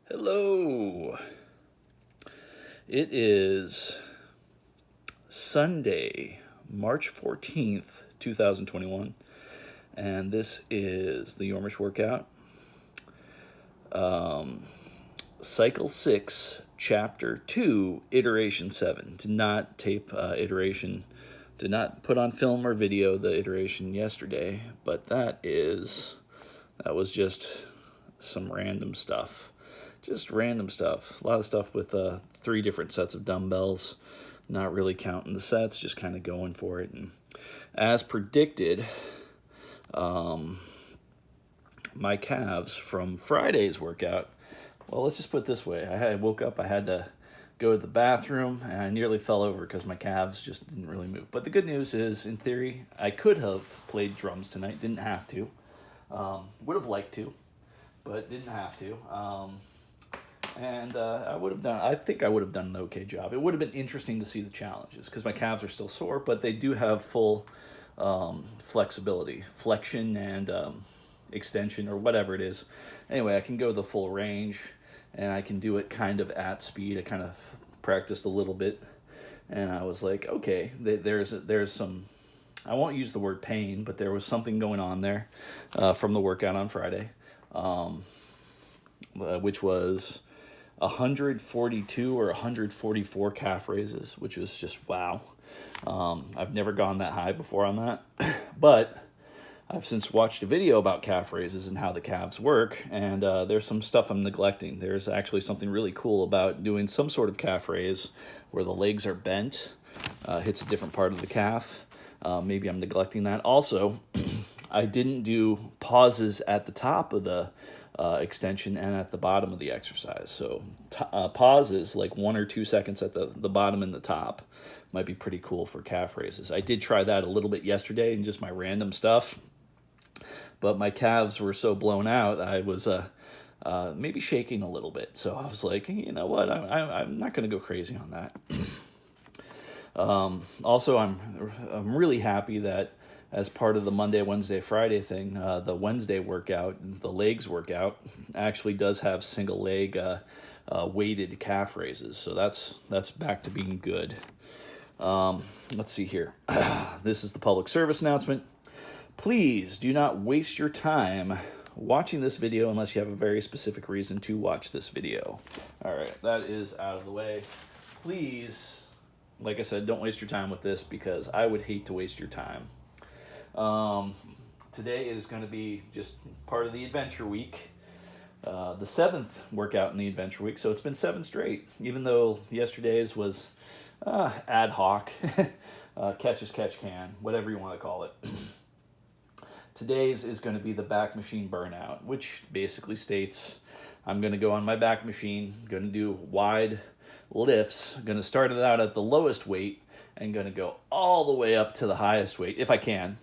Hello. It is Sunday, March 14th, 2021, and this is the Yormish Workout, Cycle 6, Chapter 2, Iteration 7. Did not tape did not put on film or video the iteration yesterday, but that was just some random stuff. Just random stuff. A lot of stuff with 3 different sets of dumbbells. Not really counting the sets, just kind of going for it. And as predicted, my calves from Friday's workout, well, let's just put it this way. I woke up, I had to go to the bathroom, and I nearly fell over because my calves just didn't really move. But the good news is, in theory, I could have played drums tonight. Didn't have to. Would have liked to, but didn't have to. And I think I would have done an okay job. It would have been interesting to see the challenges because my calves are still sore, but they do have full flexibility, flexion and extension or whatever it is. Anyway, I can go the full range and I can do it kind of at speed. I kind of practiced a little bit and I was like, okay, there's some, I won't use the word pain, but there was something going on there from the workout on Friday, which was 142 or 144 calf raises, which was just wow. I've never gone that high before on that, but I've since watched a video about calf raises and how the calves work, and there's some stuff I'm neglecting. There's actually something really cool about doing some sort of calf raise where the legs are bent, hits a different part of the calf. Maybe I'm neglecting that. Also, I didn't do pauses at the top of the extension and at the bottom of the exercise. So pauses, like 1 or 2 seconds at the bottom and the top, might be pretty cool for calf raises. I did try that a little bit yesterday in just my random stuff, but my calves were so blown out, I was maybe shaking a little bit. So I was like, you know what, I'm not going to go crazy on that. Also, I'm really happy that as part of the Monday, Wednesday, Friday thing, the Wednesday workout, the legs workout, actually does have single leg weighted calf raises. So that's back to being good. Let's see here. This is the public service announcement. Please do not waste your time watching this video unless you have a very specific reason to watch this video. All right, that is out of the way. Please, like I said, don't waste your time with this because I would hate to waste your time. Today is going to be just part of the adventure week, the 7th workout in the adventure week. So it's been 7 straight, even though yesterday's was ad hoc, catch as catch can, whatever you want to call it. Today's is going to be the back machine burnout, which basically states I'm going to go on my back machine, going to do wide lifts, going to start it out at the lowest weight, and going to go all the way up to the highest weight, if I can.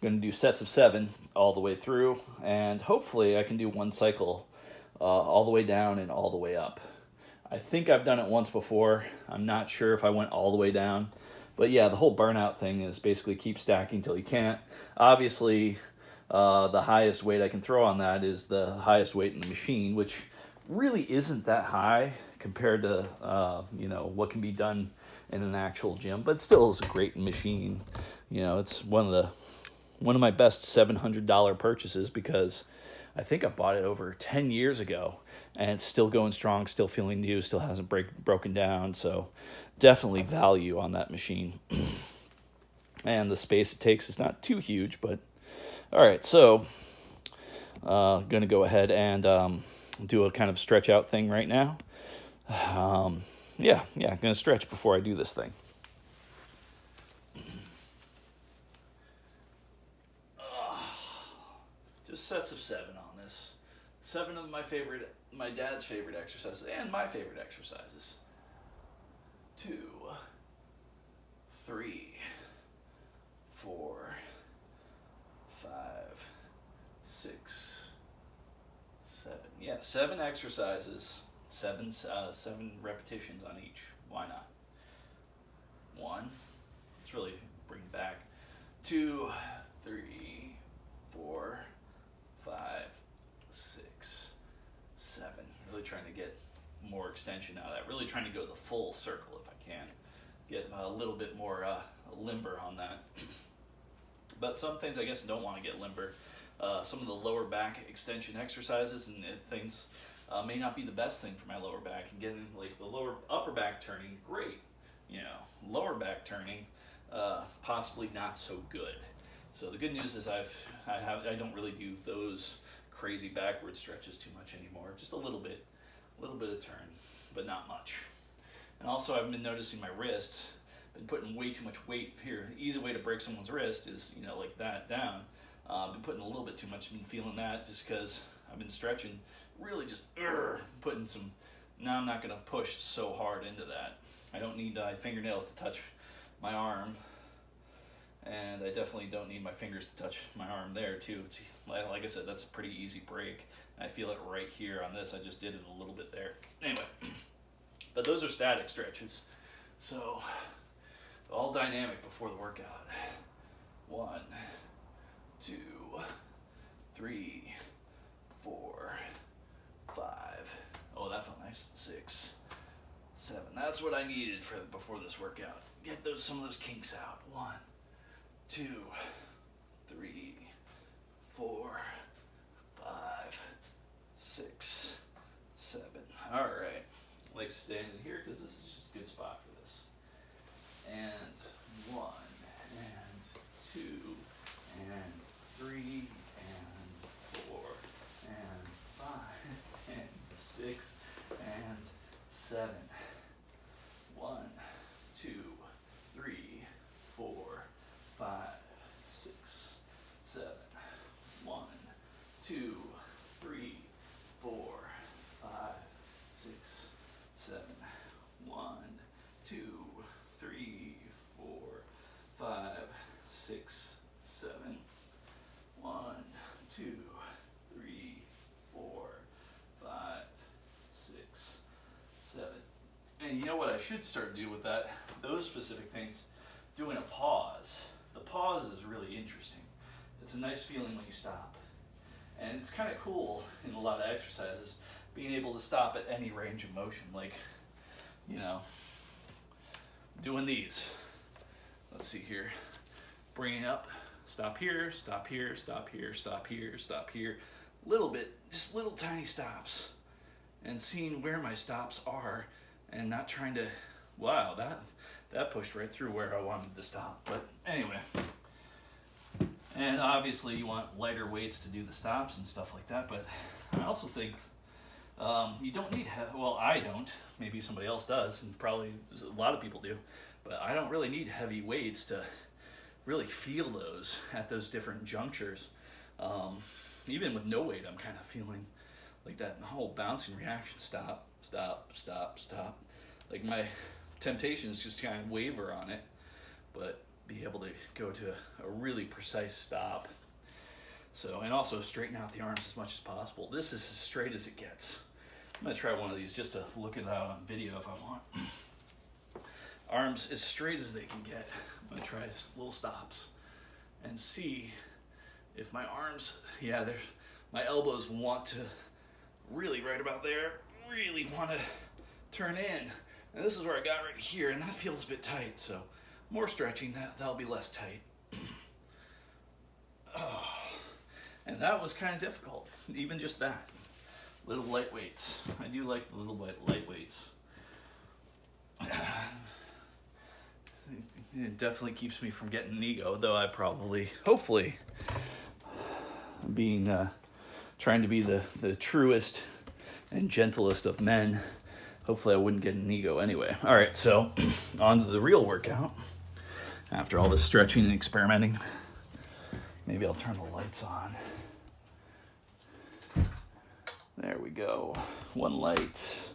I'm going to do sets of 7 all the way through, and hopefully I can do 1 cycle all the way down and all the way up. I think I've done it once before. I'm not sure if I went all the way down. But yeah, the whole burnout thing is basically keep stacking till you can't. Obviously, the highest weight I can throw on that is the highest weight in the machine, which really isn't that high compared to what can be done in an actual gym, but still is a great machine. It's one of my best $700 purchases because I think I bought it over 10 years ago and it's still going strong, still feeling new, still hasn't broken down. So definitely value on that machine. And the space it takes is not too huge, but all right. So going to go ahead and do a kind of stretch out thing right now. Yeah, I'm going to stretch before I do this thing. Just sets of 7 on this. 7 of my dad's favorite exercises and my favorite exercises. 2, 3, 4, 5, 6, 7. Yeah, 7 exercises, 7 repetitions on each. Why not? 1. Let's really bring it back. 2, 3, 4, 5, 6, 7. really trying to get more extension out of that. Really trying to go the full circle if I can. Get a little bit more limber on that. But some things I guess don't want to get limber. Some of the lower back extension exercises and things may not be the best thing for my lower back. And getting like the upper back turning, great. You know, lower back turning, possibly not so good. So the good news is I don't really do those crazy backward stretches too much anymore. Just a little bit of turn, but not much. And also I've been noticing my wrists. Been putting way too much weight here. The easy way to break someone's wrist is, you know, like that down. Been putting a little bit too much. Been feeling that just because I've been stretching. Really just putting some. Now I'm not going to push so hard into that. I don't need fingernails to touch my arm, and I definitely don't need my fingers to touch my arm there too. It's, like I said, that's a pretty easy break. I feel it right here on this. I just did it a little bit there. Anyway, but those are static stretches. So all dynamic before the workout. 1, 2, 3, 4, 5. Oh, that felt nice. 6, 7. That's what I needed before this workout. Get some of those kinks out. 1, 2, 3, 4, 5, 6, 7. All right. Like standing here because this is just a good spot for this. And 1, and 2, and 3, and 4, and 5, and 6, and 7. 1, 2, 3, 4, 5, 6, 7. 1, 2, 3, 4, 5, 6, 7. 1, 2, 3, 4, 5, 6, 7. 1, 2, 3, 4, 5, 6, 7. And you know what I should start to do with those specific things? Doing a pause. The pause is really interesting. It's a nice feeling when you stop. And it's kind of cool in a lot of exercises, being able to stop at any range of motion. Like, you know, doing these. Let's see here. Bringing up, stop here, stop here, stop here, stop here, stop here. Little bit, just little tiny stops. And seeing where my stops are and not trying to, wow, that pushed right through where I wanted to stop. But anyway. And obviously you want lighter weights to do the stops and stuff like that, but I also think you don't need, well, I don't, maybe somebody else does, and probably a lot of people do, but I don't really need heavy weights to really feel those at those different junctures. Even with no weight, I'm kind of feeling like that whole bouncing reaction, stop, stop, stop, stop. Like my temptation is just to kind of waver on it, but be able to go to a really precise stop. So, and also straighten out the arms as much as possible. This is as straight as it gets. I'm gonna try one of these just to look it out on video if I want. Arms as straight as they can get. I'm gonna try little stops and see if my arms, my elbows want to really right about there, really want to turn in. And this is where I got right here, and that feels a bit tight, so more stretching, that'll be less tight. Oh, and that was kind of difficult, even just that. Little light weights. I do like the little light weights. It definitely keeps me from getting an ego, though I probably, hopefully, being trying to be the truest and gentlest of men, hopefully I wouldn't get an ego anyway. All right, so on to the real workout. After all this stretching and experimenting, maybe I'll turn the lights on. There we go. One light.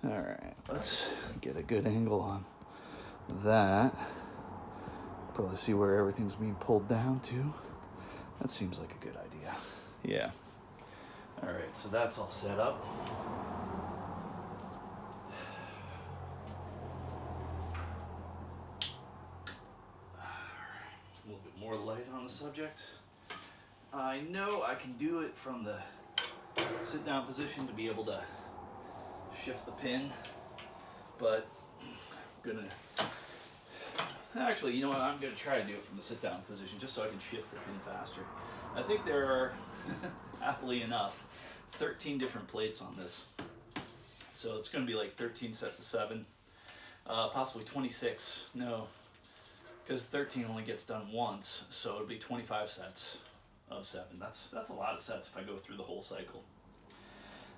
All right, let's get a good angle on that. Probably see where everything's being pulled down to. That seems like a good idea. Yeah. All right, so that's all set up. A little bit more light on the subject. I know I can do it from the sit-down position to be able to shift the pin, but I'm gonna, actually, you know what, I'm gonna try to do it from the sit down position just so I can shift the pin faster. I think there are, happily enough, 13 different plates on this. So it's gonna be like 13 sets of 7, possibly 26, no, because 13 only gets done once, so it'll be 25 sets of 7. That's a lot of sets if I go through the whole cycle.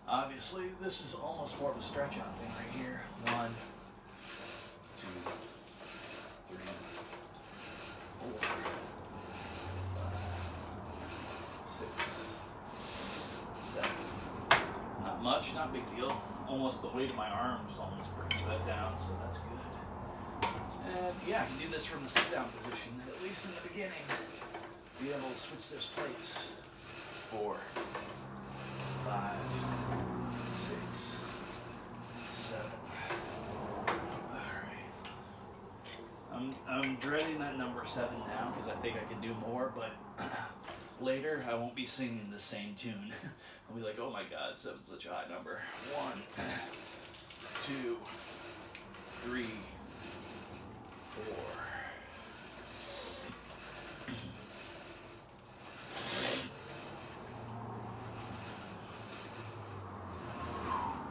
Obviously, this is almost more of a stretch out thing right here. 1, 2, 3, 4, 5, 6, 7. Not much, not big deal. Almost the weight of my arms almost brings that down, so that's good. And yeah, I can do this from the sit down position, at least in the beginning. Be able to switch those plates. 4, 5, 6, 7. Alright. I'm dreading that number 7 now because I think I can do more, but later I won't be singing the same tune. I'll be like, oh my god, 7's such a high number. 1, 2, 3, 4.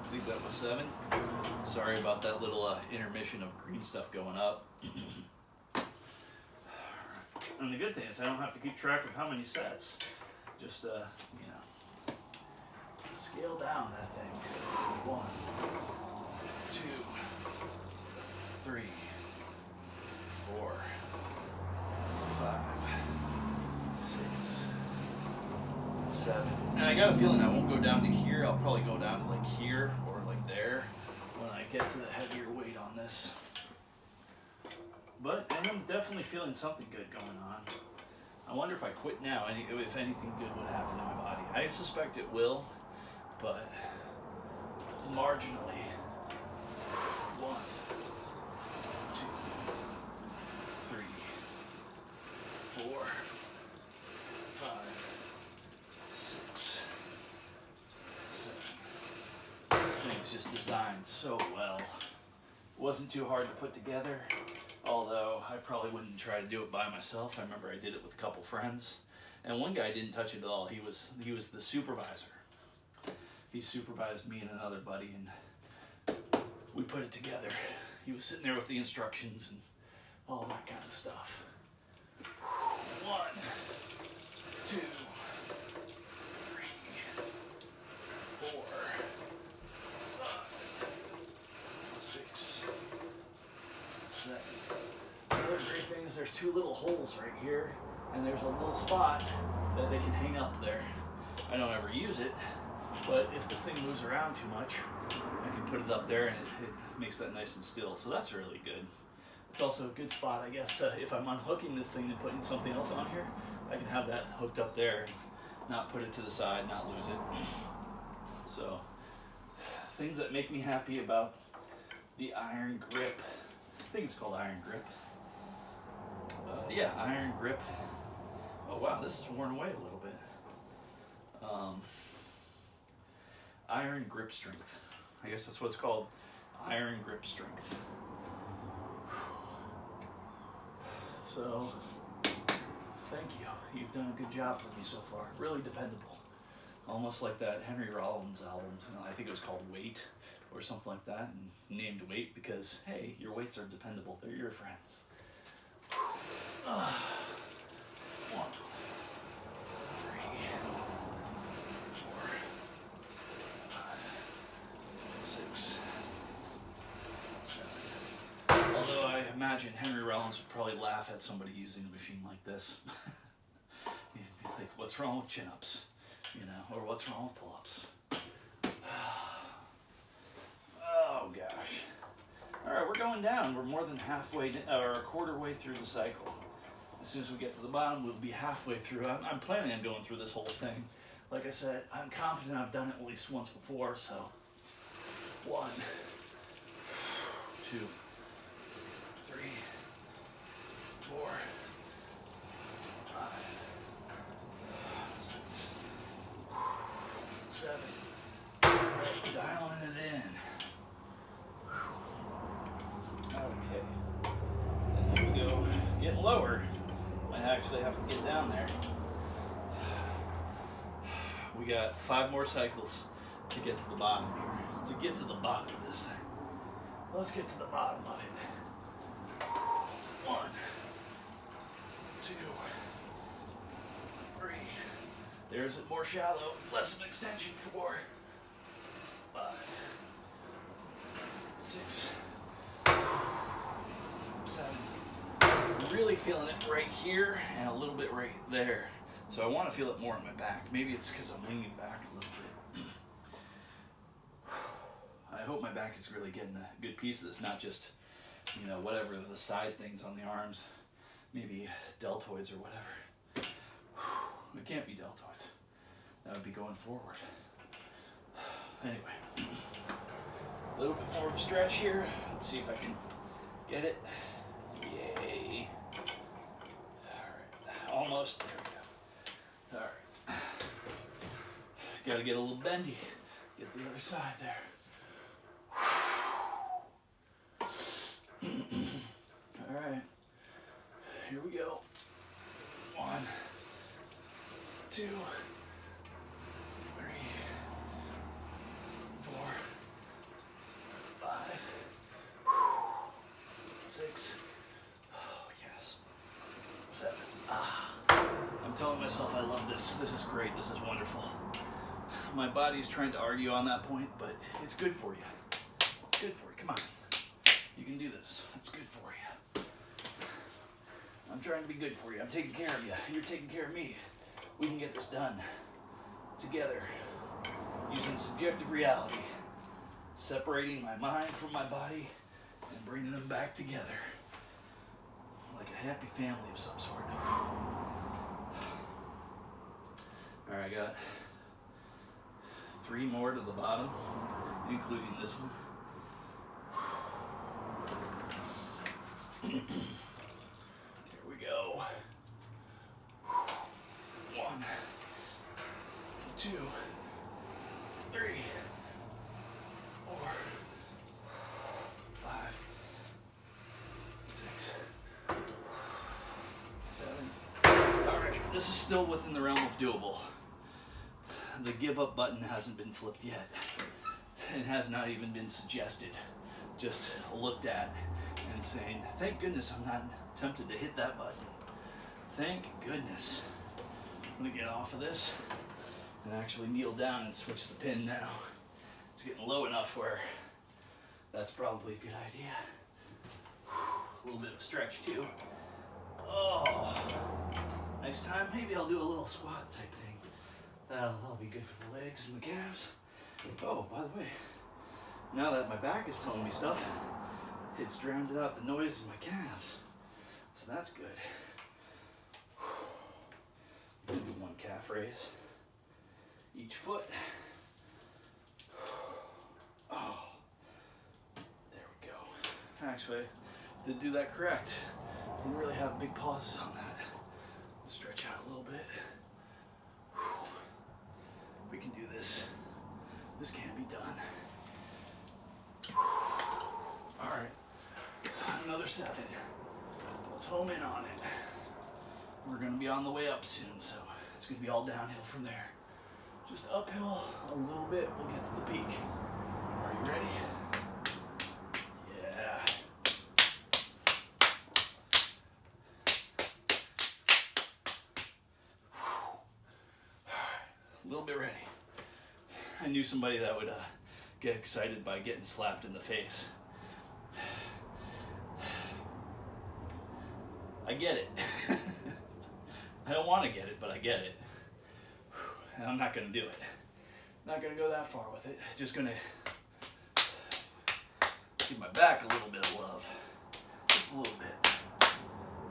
I think that was 7. Sorry about that little intermission of green stuff going up. And the good thing is I don't have to keep track of how many sets. Just, you know, scale down that thing. 1, 2, 3, 4, 5, 6, 7. And I got a feeling I won't go down to here. I'll probably go down to like here or like there when I get to the heavier weight on this. But I'm definitely feeling something good going on. I wonder if I quit now, if anything good would happen to my body. I suspect it will, but marginally. 1, 2, 3, 4, 5, 6, 7. This thing's just designed so well. Wasn't too hard to put together. Although I probably wouldn't try to do it by myself. I remember I did it with a couple friends, and one guy didn't touch it at all. He was the supervisor. He supervised me and another buddy, and we put it together. He was sitting there with the instructions and all that kind of stuff. 1, 2, 3, 4, 5, 6, 7. The other great thing is there's 2 little holes right here, and there's a little spot that they can hang up there. I don't ever use it, but if this thing moves around too much, I can put it up there and it makes that nice and still. So that's really good. It's also a good spot, I guess, to, if I'm unhooking this thing and putting something else on here, I can have that hooked up there and not put it to the side, not lose it. So, things that make me happy about the Iron Grip. I think it's called Iron Grip. Yeah, Iron Grip. Oh wow, this is worn away a little bit. Iron Grip Strength. I guess that's what it's called. Iron Grip Strength. So, thank you. You've done a good job for me so far. Really dependable. Almost like that Henry Rollins album. I think it was called Weight or something like that, and named Weight because, hey, your weights are dependable. They're your friends. 1, 3, 4, 5, 6, 7. Although I imagine Henry Rollins would probably laugh at somebody using a machine like this. He'd be like, what's wrong with chin-ups? You know, or what's wrong with pull-ups? Oh gosh. Alright, we're going down. We're more than halfway, or a quarter way through the cycle. As soon as we get to the bottom, we'll be halfway through. I'm planning on going through this whole thing. Like I said, I'm confident I've done it at least once before, so 1, 2, 3, 4, 5, 6, 7. All right, dialing it in. We got 5 more cycles to get to the bottom here. To get to the bottom of this thing. Let's get to the bottom of it. 1, 2, 3. There's it more shallow, less of an extension. 4, 5, 6, 7. I'm really feeling it right here and a little bit right there. So I want to feel it more in my back. Maybe it's because I'm leaning back a little bit. I hope my back is really getting a good piece of this, not just, you know, whatever the side things on the arms, maybe deltoids or whatever. It can't be deltoids. That would be going forward. Anyway, a little bit more of a stretch here. Let's see if I can get it. Yay. All right, almost. There we go. All right. Got to get a little bendy. Get the other side there. All right, here we go. 1, 2, 3, 4, 5, 6. Oh, yes. 7. I'm telling myself I love this. This is great. This is wonderful. My body's trying to argue on that point, but it's good for you. It's good for you. Come on. You can do this. It's good for you. I'm trying to be good for you. I'm taking care of you. You're taking care of me. We can get this done together using subjective reality, separating my mind from my body and bringing them back together like a happy family of some sort. All right, I got 3 more to the bottom, including this one. Here we go. 1, 2, 3, 4, 5, 6, 7. All right, this is still within the realm of doable. The give up button hasn't been flipped yet. It has not even been suggested. Just looked at and saying, thank goodness I'm not tempted to hit that button. Thank goodness. I'm gonna get off of this and actually kneel down and switch the pin now. It's getting low enough where that's probably a good idea. A little bit of stretch too. Oh, next time maybe I'll do a little squat type thing. That'll be good for the legs and the calves. Oh, by the way, now that my back is telling me stuff, it's drowned out the noise in my calves. So that's good. I'm gonna do 1 calf raise. Each foot. Oh, there we go. Actually, I did do that correct. Didn't really have big pauses on that. Stretch out a little bit. We can do this. This can be done. All right, another 7. Let's home in on it. We're gonna be on the way up soon, so it's gonna be all downhill from there. Just uphill a little bit, we'll get to the peak. Are you ready? Yeah. A little bit ready. I knew somebody that would get excited by getting slapped in the face. I get it. I don't want to get it, but I get it. And I'm not going to do it. Not going to go that far with it. Just going to give my back a little bit of love. Just a little bit.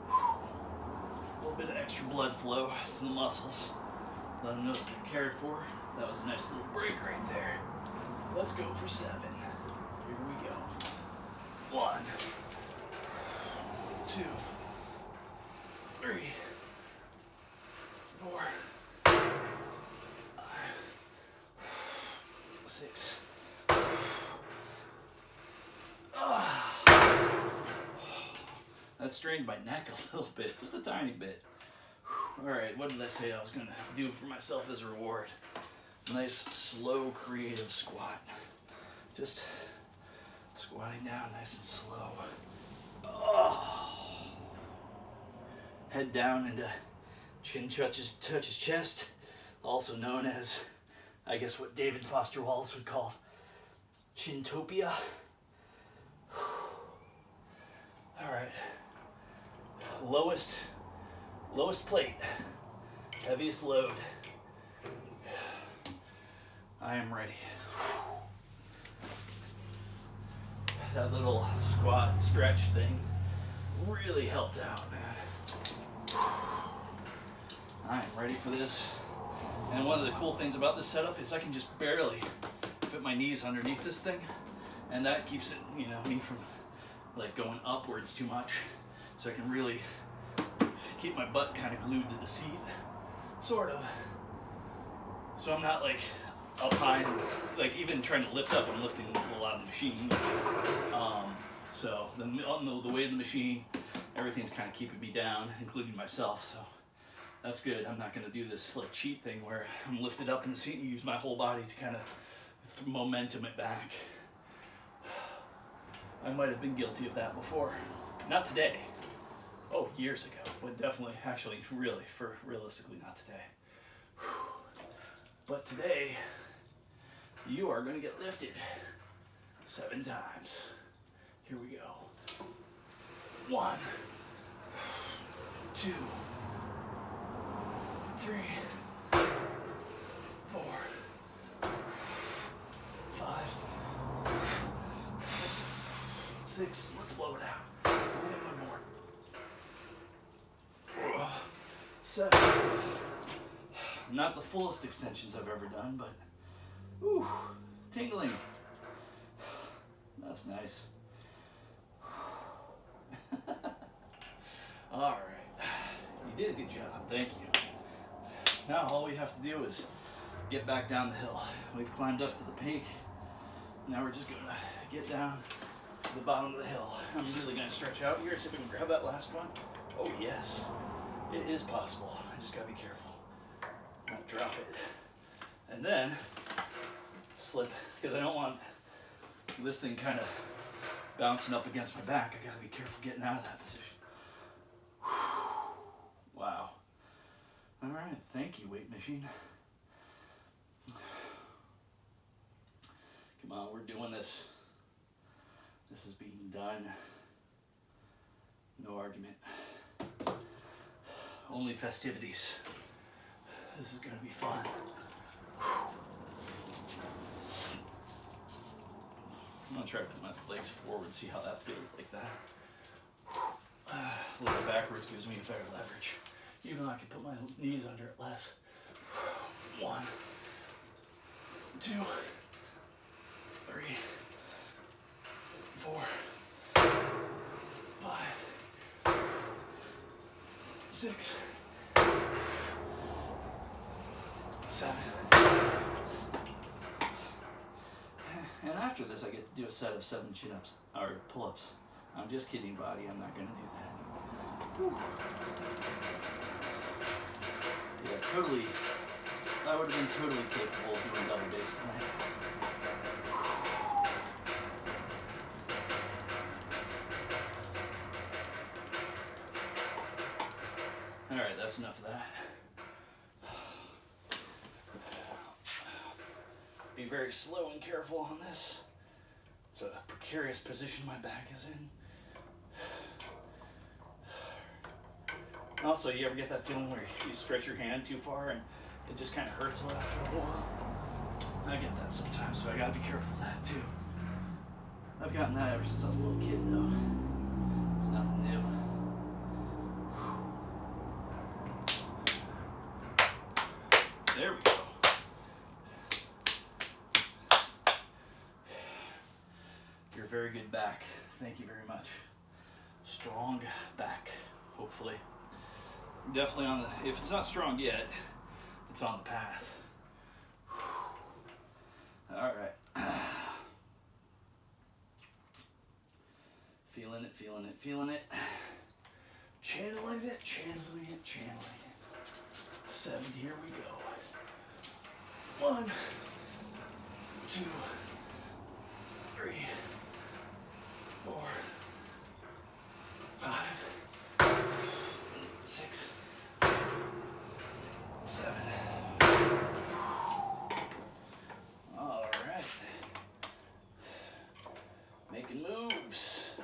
A little bit of extra blood flow to the muscles. Let them know that they're cared for. That was a nice little break right there. Let's go for 7. Here we go. 1, 2, 3, 4, 5, 6. That strained my neck a little bit, just a tiny bit. All right, what did I say I was gonna do for myself as a reward? Nice, slow, creative squat. Just squatting down nice and slow. Oh. Head down into chin touches chest, also known as, I guess, what David Foster Wallace would call chintopia. All right. Lowest plate, heaviest load. I am ready. That little squat stretch thing really helped out, man. I am ready for this. And one of the cool things about this setup is I can just barely fit my knees underneath this thing, and that keeps it, me from like going upwards too much. So I can really keep my butt kind of glued to the seat, sort of. So I'm not like up high, and, like even trying to lift up, I'm lifting a lot of the machine. So the weight of the machine, everything's kind of keeping me down, including myself. So that's good. I'm not going to do this like cheat thing where I'm lifted up in the seat and use my whole body to kind of momentum it back. I might have been guilty of that before. Not today. Oh, years ago, but definitely, actually, realistically, not today. But today, you are going to get lifted 7 times. Here we go. 1, 2, 3, 4, 5, 6. Let's blow it out. We're gonna go more. 7. Not the fullest extensions I've ever done, but whew, tingling. That's nice. All right, you did a good job. Thank you. Now all we have to do is get back down the hill. We've climbed up to the peak. Now we're just gonna get down to the bottom of the hill. I'm really gonna stretch out here, see if we can grab that last one. Oh yes, it is possible. I just gotta be careful, not drop it. And then slip, because I don't want this thing kind of bouncing up against my back. I gotta be careful getting out of that position. Wow. All right, thank you, weight machine. Come on, we're doing this. This is being done. No argument. Only festivities. This is gonna be fun. I'm gonna try to put my legs forward, see how that feels like that. A little backwards gives me a better leverage. Even though I can put my knees under it less. 1, 2, 3, 4, 5, 6, 7. And after this, I get to do a set of 7 chin-ups, or pull-ups. I'm just kidding, body. I'm not going to do that. Whew. Yeah, totally. I would have been totally capable of doing double bass tonight. All right, that's enough of that. Be very slow and careful on this. It's a precarious position my back is in. Also, you ever get that feeling where you stretch your hand too far and it just kind of hurts after a little while? I get that sometimes, so I gotta be careful of that too. I've gotten that ever since I was a little kid, though. It's nothing new. There we go. You're a very good back. Thank you very much. Strong back, hopefully. Definitely on the, if it's not strong yet, it's on the path. All right. Feeling it, feeling it, feeling it. Channeling it, channeling it, channeling it. 7, here we go. 1, 2, 3, 4, 5, 6, 7. All right. Making moves.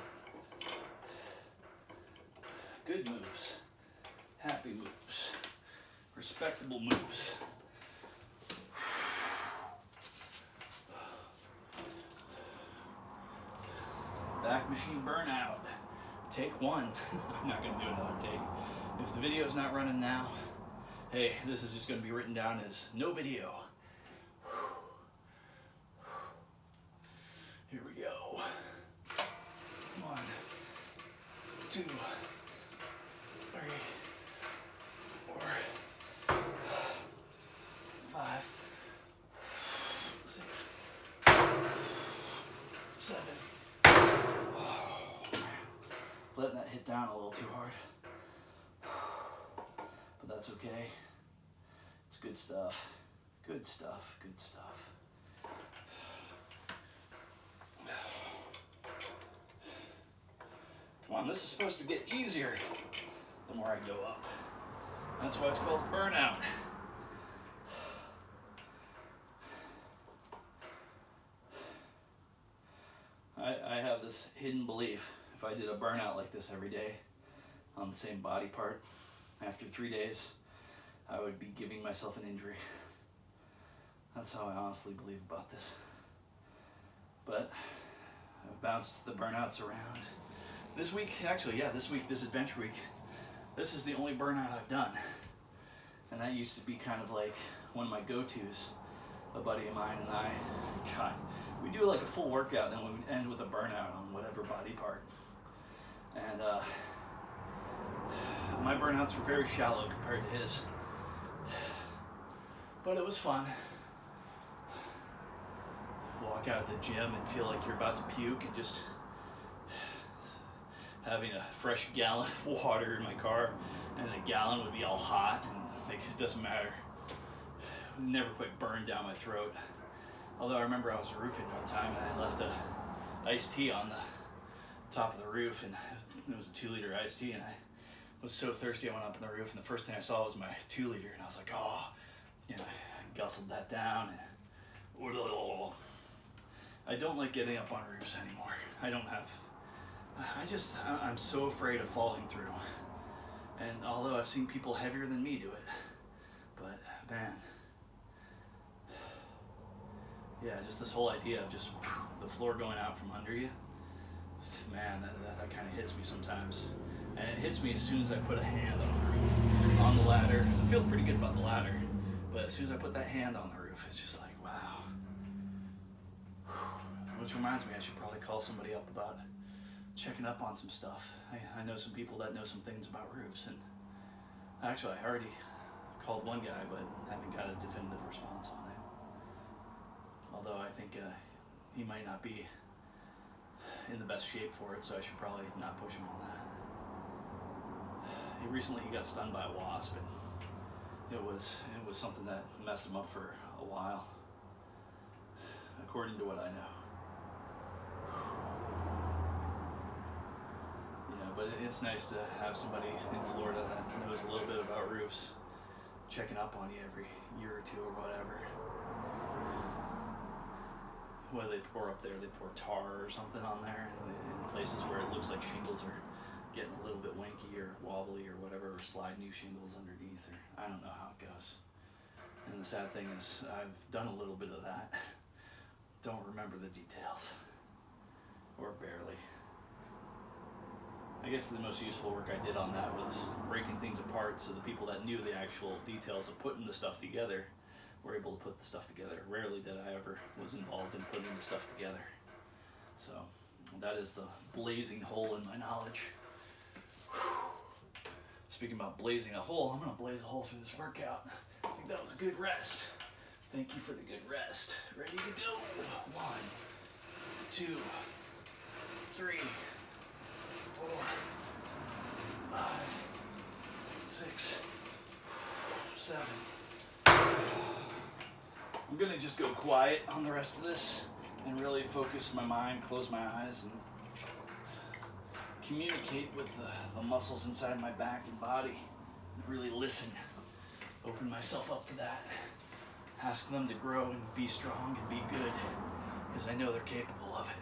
Good moves. Happy moves. Respectable moves. Back machine burnout. Take 1. I'm not going to do another take. If the video's not running now, hey, this is just going to be written down as no video. Here we go. 1, 2, 3, 4, 5, 6, 7. Letting that hit down a little too hard. But that's okay. It's good stuff. Good stuff. Good stuff. Come on, this is supposed to get easier the more I go up. That's why it's called burnout. I have this hidden belief. If I did a burnout like this every day on the same body part, after 3 days, I would be giving myself an injury. That's how I honestly believe about this. But I've bounced the burnouts around. This week, actually, yeah, this adventure week, this is the only burnout I've done. And that used to be kind of like one of my go-tos. A buddy of mine and I, God, we do like a full workout, then we would end with a burnout on whatever body part. And my burnouts were very shallow compared to his. But it was fun. Walk out of the gym and feel like you're about to puke and just having a fresh gallon of water in my car, and the gallon would be all hot, and like, it doesn't matter. It never quite burned down my throat. Although I remember I was roofing one time and I left a iced tea on the top of the roof, and it was a 2-liter iced tea, and I was so thirsty I went up on the roof, and the first thing I saw was my 2-liter, and I was like, oh, you know, I gustled that down, and I don't like getting up on roofs anymore. I'm so afraid of falling through. And although I've seen people heavier than me do it, but man, yeah, just this whole idea of just the floor going out from under you, man, that kind of hits me sometimes. And it hits me as soon as I put a hand on the roof, on the ladder. I feel pretty good about the ladder, but as soon as I put that hand on the roof, it's just like, wow. Which reminds me, I should probably call somebody up about checking up on some stuff. I know some people that know some things about roofs, and actually I already called one guy, but haven't got a definitive response on it. Although I think he might not be in the best shape for it, so I should probably not push him on that. Recently he got stung by a wasp, and it was something that messed him up for a while, according to what I know. Yeah, but it's nice to have somebody in Florida that knows a little bit about roofs checking up on you every year or two or whatever. What do they pour up there? They pour tar or something on there in places where it looks like shingles are getting a little bit wanky or wobbly or whatever, or slide new shingles underneath, or I don't know how it goes. And the sad thing is I've done a little bit of that. Don't remember the details, or barely. I guess the most useful work I did on that was breaking things apart, so the people that knew the actual details of putting the stuff together were able to put the stuff together. Rarely did I ever was involved in putting the stuff together. So that is the blazing hole in my knowledge. Speaking about blazing a hole, I'm gonna blaze a hole through this workout. I think that was a good rest. Thank you for the good rest. Ready to go. 1, 2, 3, 4, 5, 6, 7. I'm gonna just go quiet on the rest of this and really focus my mind, close my eyes, and communicate with the muscles inside my back and body. Really listen, open myself up to that. Ask them to grow and be strong and be good, because I know they're capable of it.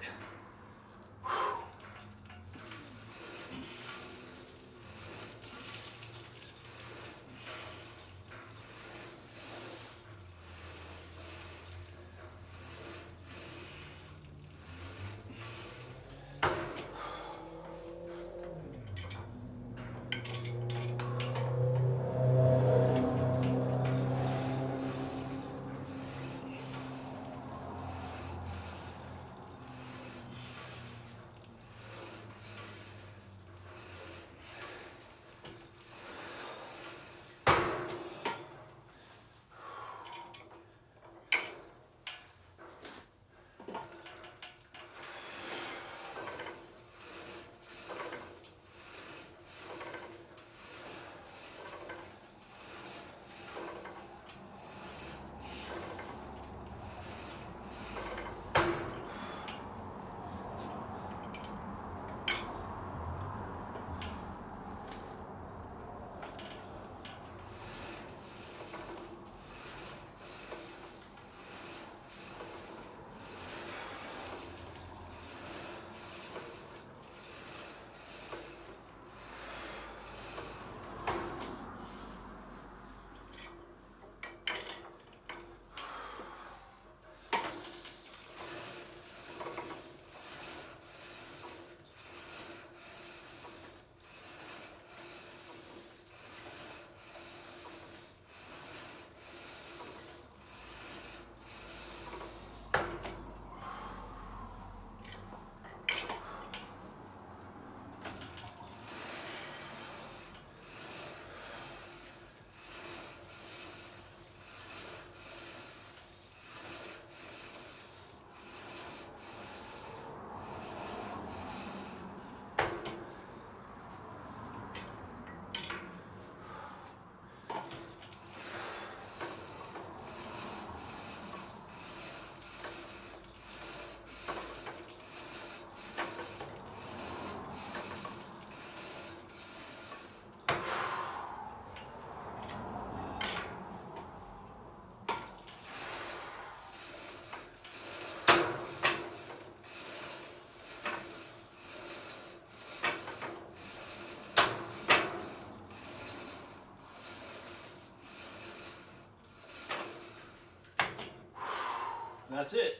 That's it.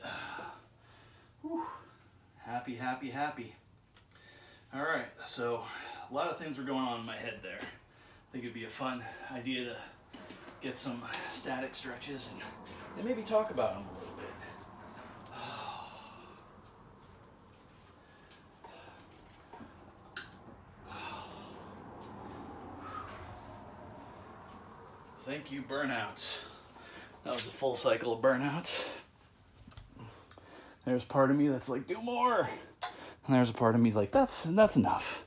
Whew. Happy, happy, happy. All right, so a lot of things were going on in my head there. I think it'd be a fun idea to get some static stretches and maybe talk about them a little bit. Thank you, burnouts. That was a full cycle of burnouts. There's part of me that's like, do more. And there's a part of me like, that's enough.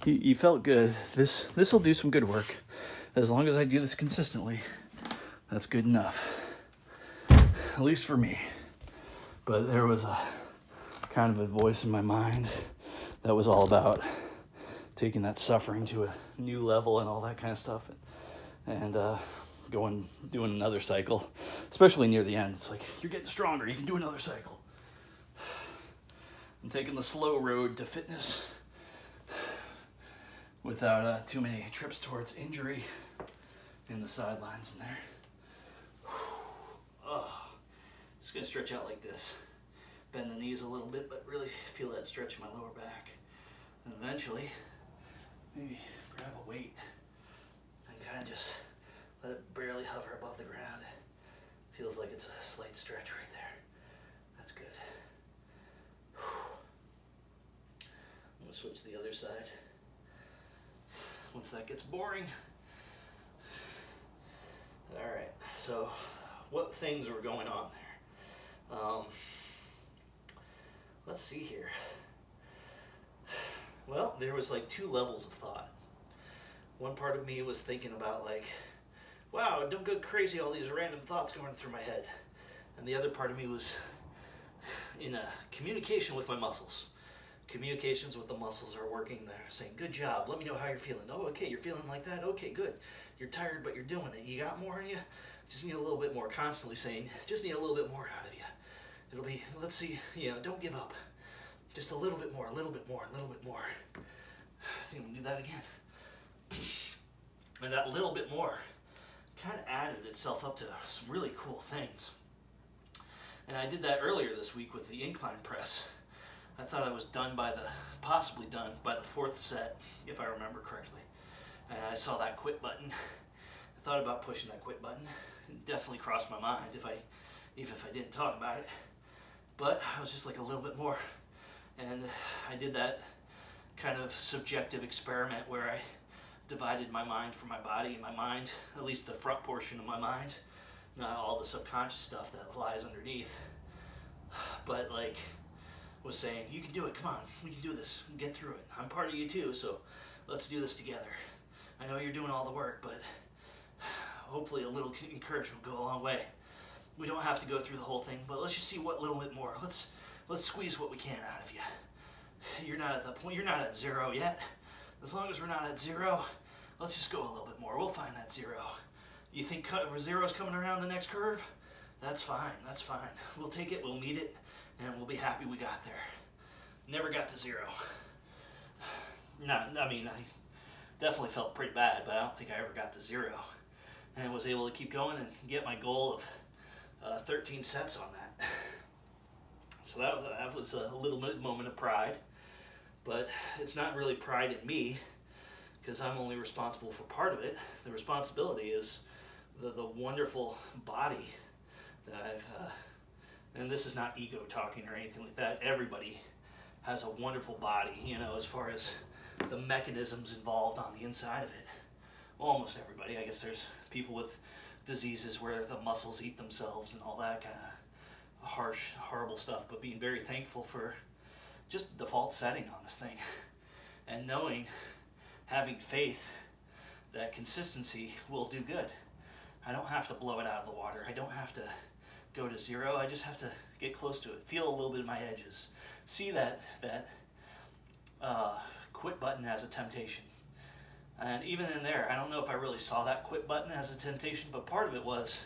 You felt good. This will do some good work. As long as I do this consistently, that's good enough. At least for me. But there was a kind of a voice in my mind that was all about taking that suffering to a new level and all that kind of stuff. And doing another cycle, especially near the end. It's like, you're getting stronger, you can do another cycle. I'm taking the slow road to fitness without too many trips towards injury in the sidelines in there. Just gonna stretch out like this. Bend the knees a little bit, but really feel that stretch in my lower back. And eventually, maybe grab a weight and kind of just let it barely hover above the ground. Feels like it's a slight stretch right there. That's good. I'm gonna switch to the other side. Once that gets boring. All right, so what things were going on there? Let's see here. Well, there was like two levels of thought. One part of me was thinking about like, wow, don't go crazy, all these random thoughts going through my head. And the other part of me was in a communication with my muscles. Communications with the muscles are working there, saying, good job, let me know how you're feeling. Oh, okay, you're feeling like that? Okay, good. You're tired, but you're doing it. You got more in you? Just need a little bit more. Constantly saying, just need a little bit more out of you. It'll be, let's see, don't give up. Just a little bit more, a little bit more, a little bit more. I think I'm gonna do that again. And that little bit more kind of added itself up to some really cool things. And I did that earlier this week with the incline press. I thought I was possibly done by the fourth set, if I remember correctly. And I saw that quit button. I thought about pushing that quit button. It definitely crossed my mind even if I didn't talk about it. But I was just like a little bit more. And I did that kind of subjective experiment where I divided my mind from my body. My mind, at least the front portion of my mind, not all the subconscious stuff that lies underneath, but like was saying, you can do it, come on, we can do this, get through it. I'm part of you too, so let's do this together. I know you're doing all the work, but hopefully a little encouragement will go a long way. We don't have to go through the whole thing, but let's just see what little bit more. Let's squeeze what we can out of you. You're not at that point, you're not at zero yet. As long as we're not at zero, let's just go a little bit more. We'll find that zero. You think zero's coming around the next curve? That's fine, that's fine. We'll take it, we'll meet it, and we'll be happy we got there. Never got to zero. I definitely felt pretty bad, but I don't think I ever got to zero. And was able to keep going and get my goal of 13 sets on that. So that was a little moment of pride, but it's not really pride in me, because I'm only responsible for part of it. The responsibility is the wonderful body that I've, and this is not ego talking or anything like that. Everybody has a wonderful body, as far as the mechanisms involved on the inside of it. Almost everybody. I guess there's people with diseases where the muscles eat themselves and all that kind of harsh, horrible stuff, but being very thankful for just the default setting on this thing and having faith that consistency will do good. I don't have to blow it out of the water. I don't have to go to zero. I just have to get close to it, feel a little bit of my edges, see that quit button as a temptation. And even in there, I don't know if I really saw that quit button as a temptation, but part of it was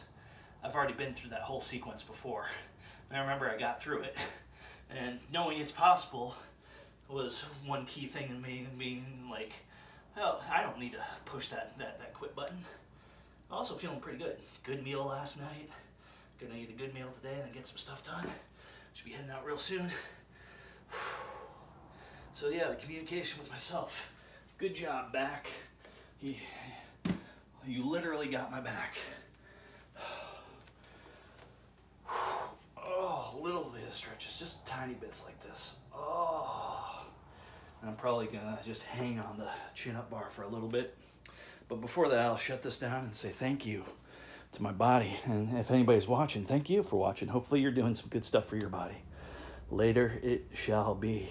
I've already been through that whole sequence before. And I remember I got through it. And knowing it's possible was one key thing in me being like, oh, I don't need to push that quit button. Also feeling pretty good. Good meal last night. Gonna eat a good meal today and then get some stuff done. Should be heading out real soon. So yeah, the communication with myself. Good job, back. You literally got my back. Oh, little bit of stretches, just tiny bits like this. Oh. And I'm probably gonna just hang on the chin-up bar for a little bit. But before that, I'll shut this down and say thank you to my body. And if anybody's watching, thank you for watching. Hopefully you're doing some good stuff for your body. Later it shall be.